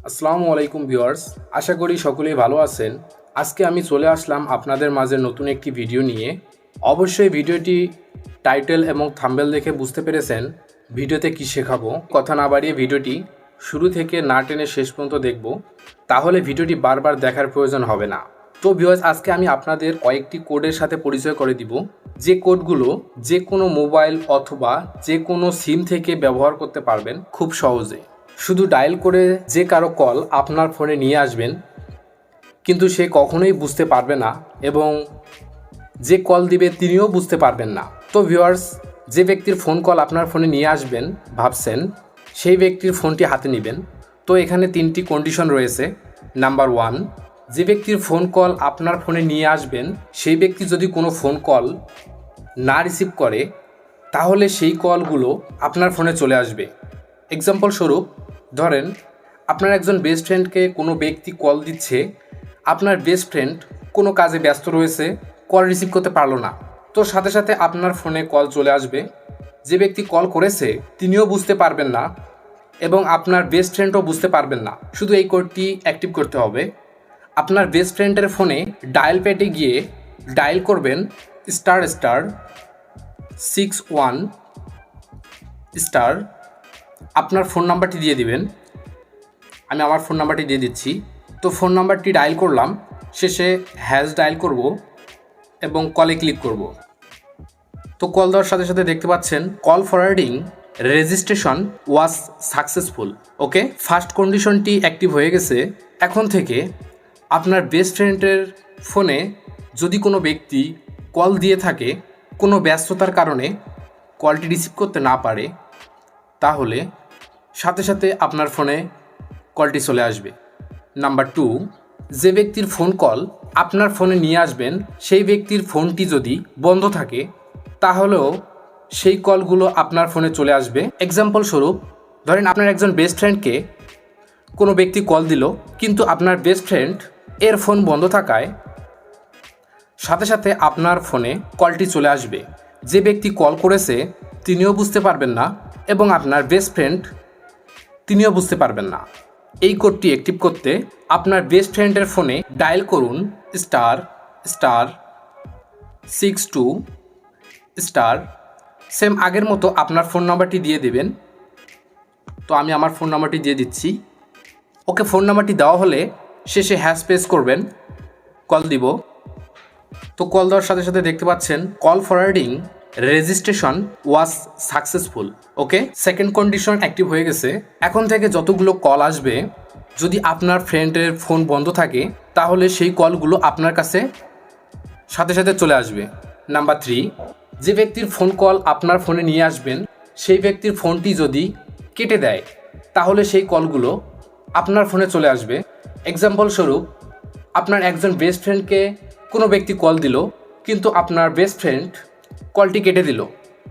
আসসালামু আলাইকুম ভিউয়ার্স, আশা করি সকলেই ভালো আছেন। আজকে আমি চলে আসলাম আপনাদের মাঝে নতুন একটি ভিডিও নিয়ে। অবশ্যই ভিডিওটি টাইটেল এবং থাম্বনেল দেখে বুঝতে পেরেছেন ভিডিওতে কি শেখাবো। কথা না বাড়িয়ে ভিডিওটি শুরু থেকে না টেনে শেষ পর্যন্ত দেখব, তাহলে ভিডিওটি বারবার দেখার প্রয়োজন হবে না। তো ভিউয়ার্স, আজকে আমি আপনাদের কয়েকটি কোডের সাথে পরিচয় করে দিব, যে কোডগুলো যে কোনো মোবাইল অথবা যে কোনো সিম থেকে ব্যবহার করতে পারবেন খুব সহজে। শুধু ডায়াল করে যে কারো কল আপনার ফোনে নিয়ে আসবেন, কিন্তু সে কখনোই বুঝতে পারবে না এবং যে কল দিবে তিনিও বুঝতে পারবেন না। তো ভিউয়ার্স, যে ব্যক্তির ফোন কল আপনার ফোনে নিয়ে আসবেন ভাবছেন, সেই ব্যক্তির ফোনটি হাতে নেবেন। তো এখানে তিনটি কন্ডিশন রয়েছে। নাম্বার 1, যে ব্যক্তির ফোন কল আপনার ফোনে নিয়ে আসবেন সেই ব্যক্তি যদি কোনো ফোন কল না রিসিভ করে, তাহলে সেই কলগুলো আপনার ফোনে চলে আসবে। এক্সাম্পল স্বরূপ, ধরেন আপনার একজন বেস্ট ফ্রেন্ডকে কোনো ব্যক্তি কল দিচ্ছে, আপনার বেস্ট ফ্রেন্ড কোনো কাজে ব্যস্ত রয়েছে, কল রিসিভ করতে পারলো না। তো সাথে সাথে আপনার ফোনে কল চলে আসবে। যে ব্যক্তি কল করেছে তিনিও বুঝতে পারবেন না এবং আপনার বেস্ট ফ্রেন্ডও বুঝতে পারবেন না। শুধু এই কোডটি অ্যাক্টিভ করতে হবে। আপনার বেস্ট ফ্রেন্ডের ফোনে ডায়াল প্যাডে গিয়ে ডায়াল করবেন ***61* আপনার ফোন নাম্বারটি দিয়ে দিবেন। আমি আমার ফোন নাম্বারটি দিয়ে দিচ্ছি। তো ফোন নাম্বারটি ডায়াল করলাম, শেষে হ্যাশ ডায়াল করব এবং কলে ক্লিক করব। তো কল দেওয়ার সাথে সাথে দেখতে পাচ্ছেন call forwarding registration was successful. Okay, first কন্ডিশনটি অ্যাক্টিভ হয়ে গেছে। এখন থেকে আপনার বেস্ট ফ্রেন্ডের ফোনে যদি কোনো ব্যক্তি কল দিয়ে থাকে, কোনো ব্যস্ততার কারণে কলটি রিসিভ করতে না পারে, তাহলে সাথে সাথে আপনার ফোনে কলটি চলে আসবে। নাম্বার 2, যে ব্যক্তির ফোন কল আপনার ফোনে নিয়ে আসবেন সেই ব্যক্তির ফোনটি যদি বন্ধ থাকে, তাহলেও সেই কলগুলো আপনার ফোনে চলে আসবে। এক্সাম্পল স্বরূপ, ধরেন আপনার একজন বেস্ট ফ্রেন্ডকে কোনো ব্যক্তি কল দিল, কিন্তু আপনার বেস্ট ফ্রেন্ড এর ফোন বন্ধ থাকায় সাথে সাথে আপনার ফোনে কলটি চলে আসবে। যে ব্যক্তি কল করেছে তিনিও বুঝতে পারবেন না এবং আপনার বেস্ট ফ্রেন্ড তিনিও বুঝতে পারবেন না। এই কোডটি অ্যাক্টিভ করতে আপনার বেস্ট ফ্রেন্ডের ফোনে ডায়াল করুন ***62** সেম আগের মতো আপনার ফোন নাম্বারটি দিয়ে দেবেন। তো আমি আমার ফোন নাম্বারটি দিয়ে দিচ্ছি। ওকে, ফোন নাম্বারটি দেওয়া হলে শেষে হ্যাশ প্রেস করবেন, কল দিব। তো কল দেওয়ার সাথে সাথে দেখতে পাচ্ছেন call forwarding registration was successful. Okay, second condition active হয়ে গেছে। এখন থেকে যতগুলো কল আসবে, যদি আপনার ফ্রেন্ডের ফোন বন্ধ থাকে, তাহলে সেই কলগুলো আপনার কাছে সাথে সাথে চলে আসবে। নাম্বার 3, যে ব্যক্তির ফোন কল আপনার ফোনে নিয়ে আসবেন সেই ব্যক্তির ফোনটি যদি কেটে দেয়, তাহলে সেই কলগুলো আপনার ফোনে চলে আসবে। এক্সাম্পল স্বরূপ, আপনার একজন বেস্ট ফ্রেন্ডকে কোনো ব্যক্তি কল দিল, কিন্তু আপনার বেস্ট ফ্রেন্ড কলটি কেটে দিল,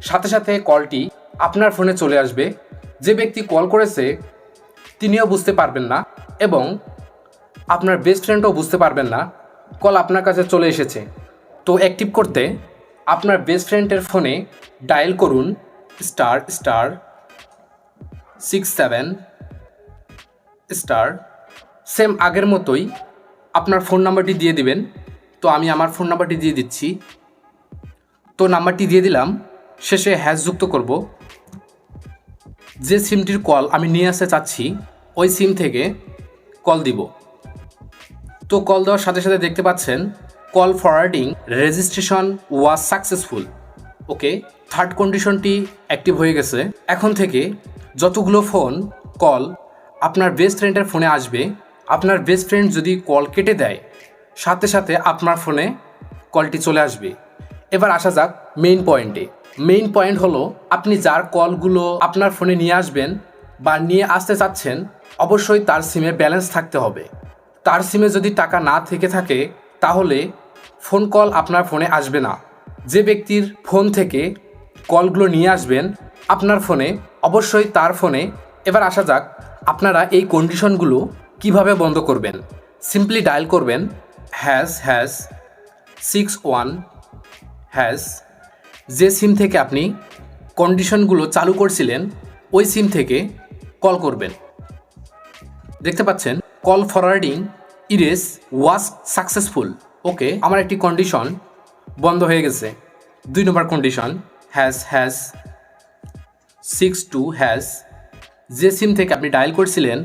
সাথে সাথে কলটি আপনার ফোনে চলে আসবে। যে ব্যক্তি কল করেছে তিনিও বুঝতে পারবেন না এবং আপনার বেস্ট ফ্রেন্ডও বুঝতে পারবেন না কল আপনার কাছে চলে এসেছে। তো অ্যাক্টিভ করতে আপনার বেস্ট ফ্রেন্ডের ফোনে ডায়াল করুন ***67* সেম আগের মতোই আপনার ফোন নাম্বারটি দিয়ে দিবেন। তো আমি আমার ফোন নাম্বারটি দিয়ে দিচ্ছি। তো নাম্বারটি দিয়ে দিলাম, শেষে হ্যাশ যুক্ত করব। যে সিমটির কল আমি নিয়ে আসতে চাচ্ছি ওই সিম থেকে কল দিব। তো কল দেওয়ার সাথে সাথে দেখতে পাচ্ছেন call forwarding registration was successful. Okay, third কন্ডিশনটি অ্যাক্টিভ হয়ে গেছে। এখন থেকে যতগুলো ফোন কল আপনার বেস্ট ফ্রেন্ডের ফোনে আসবে, আপনার বেস্ট ফ্রেন্ড যদি কল কেটে দেয়, সাথে সাথে আপনার ফোনে কলটি চলে আসবে। এবার আসা যাক মেইন পয়েন্টে। মেইন পয়েন্ট হলো, আপনি যার কলগুলো আপনার ফোনে নিয়ে আসবেন বা নিয়ে আসতে চাচ্ছেন, অবশ্যই তার সিমে ব্যালেন্স থাকতে হবে। তার সিমে যদি টাকা না থেকে থাকে, তাহলে ফোন কল আপনার ফোনে আসবে না। যে ব্যক্তির ফোন থেকে কলগুলো নিয়ে আসবেন আপনার ফোনে, অবশ্যই তার ফোনে। এবার আসা যাক আপনারা এই কন্ডিশনগুলো কিভাবে বন্ধ করবেন। সিম্পলি ডায়াল করবেন #61# যে সিম থেকে আপনি কন্ডিশনগুলো চালু করছিলেন ওই সিম থেকে কল করবেন। দেখতে পাচ্ছেন call forwarding erase was successful. Okay, আমার একটি কন্ডিশন বন্ধ হয়ে গেছে। 2 নম্বর কন্ডিশন হ্যাজ 62 যে সিম থেকে আপনি ডায়াল করছিলেন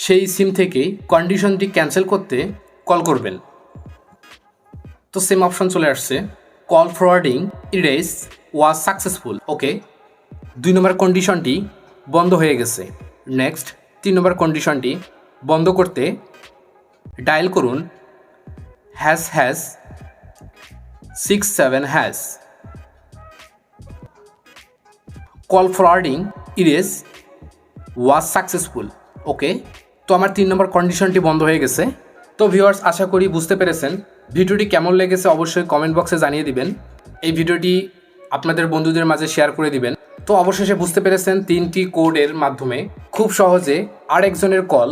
সেই সিম থেকেই কন্ডিশনটি ক্যান্সেল করতে কল করবেন। তো সেম অপশন চলে আসছে, call forwarding erase was successful. Okay, 2 number কন্ডিশনটি বন্ধ হয়ে গেছে। নেক্সট 3 নম্বর কন্ডিশনটি বন্ধ করতে ডায়াল করুন hash 67 call forwarding erase was successful. Okay, তো আমার 3 নম্বর কন্ডিশনটি বন্ধ হয়ে গেছে। তো ভিউয়ার্স, আশা করি বুঝতে পেরেছেন। ভিডিওটি কেমন লেগেছে অবশ্যই কমেন্ট বক্সে জানিয়ে দিবেন। এই ভিডিওটি আপনাদের বন্ধুদের মাঝে শেয়ার করে দিবেন। তো অবশেষে বুঝতে পেরেছেন 3টি কোডের মাধ্যমে খুব সহজে আরেকজনের কল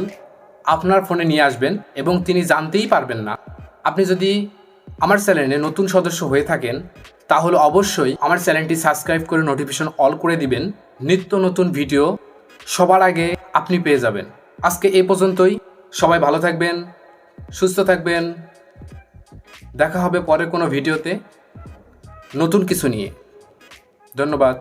আপনার ফোনে নিয়ে আসবেন এবং তিনি জানতেই পারবেন না। আপনি যদি আমার চ্যানেলে নতুন সদস্য হয়ে থাকেন তাহলে অবশ্যই আমার চ্যানেলটি সাবস্ক্রাইব করে নোটিফিকেশন অল করে দিবেন। নিত্য নতুন ভিডিও সবার আগে আপনি পেয়ে যাবেন। আজকে এই পর্যন্তই। সবাই ভালো থাকবেন, সুস্থ থাকবেন। দেখা হবে পরের কোনো ভিডিওতে নতুন কিছু নিয়ে। ধন্যবাদ।